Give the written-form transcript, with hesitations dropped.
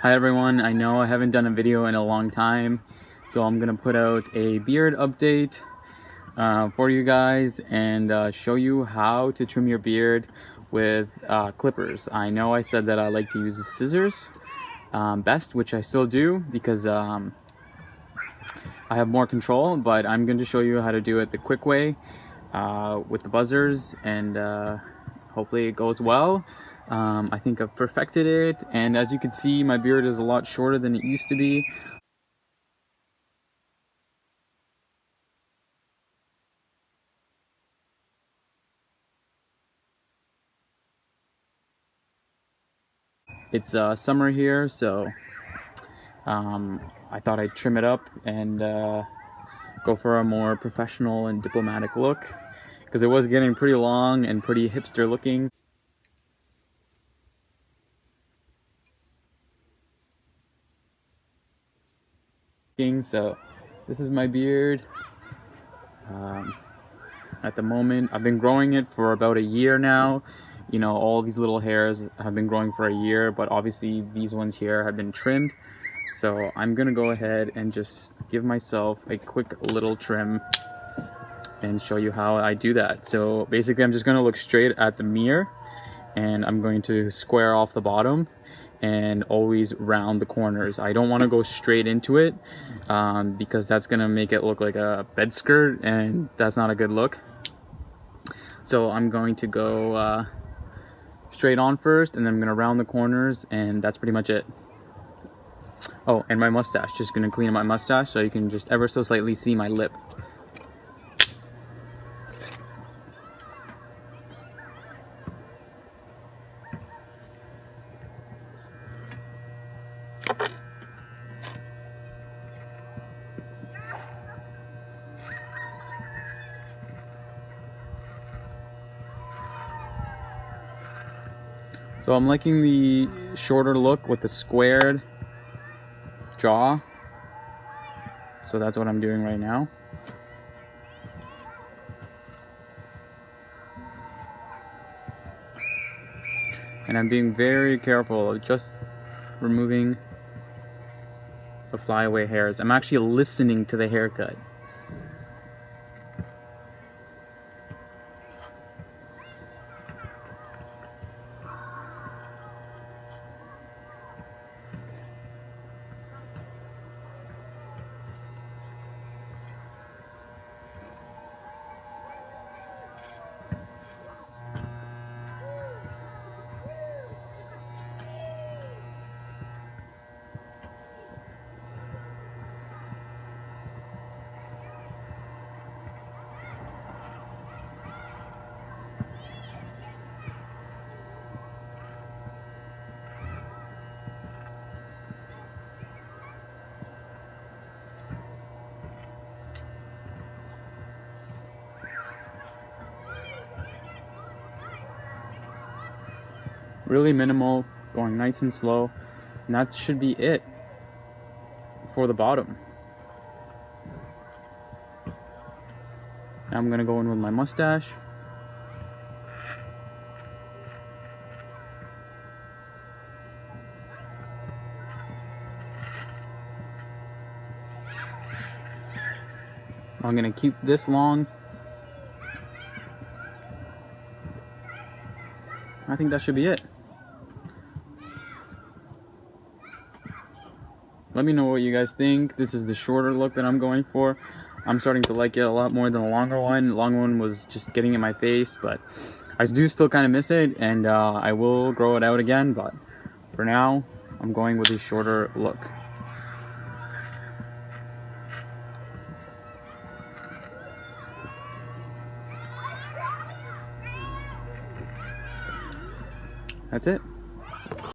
Hi everyone, I know I haven't done a video in a long time, so I'm gonna put out a beard update for you guys and show you how to trim your beard with clippers. I know I said that I like to use the scissors best, which I still do because I have more control, but I'm going to show you how to do it the quick way with the buzzers, and hopefully it goes well. I think I've perfected it, and as you can see, my beard is a lot shorter than it used to be. It's summer here, so I thought I'd trim it up and go for a more professional and diplomatic look, because it was getting pretty long and pretty hipster looking. So this is my beard. At the moment, I've been growing it for about a year now. You know, all these little hairs have been growing for a year, but obviously these ones here have been trimmed. So I'm gonna go ahead and just give myself a quick little trim and show you how I do that. So basically I'm just gonna look straight at the mirror, and I'm going to square off the bottom and always round the corners. I don't want to go straight into it because that's gonna make it look like a bed skirt, and that's not a good look. So I'm going to go straight on first, and then I'm gonna round the corners, and that's pretty much it. Oh, and my mustache, just gonna clean up my mustache so you can just ever so slightly see my lip. So I'm liking the shorter look with the squared jaw. So that's what I'm doing right now. And I'm being very careful of just removing the flyaway hairs. I'm actually listening to the haircut. Really minimal, going nice and slow, and that should be it for the bottom. Now I'm gonna go in with my mustache. I'm gonna keep this long. I think that should be it. Let me know what you guys think. This is the shorter look that I'm going for. I'm starting to like it a lot more than the longer one. The longer one was just getting in my face, but I do still kind of miss it, and I will grow it out again, but for now, I'm going with a shorter look. That's it.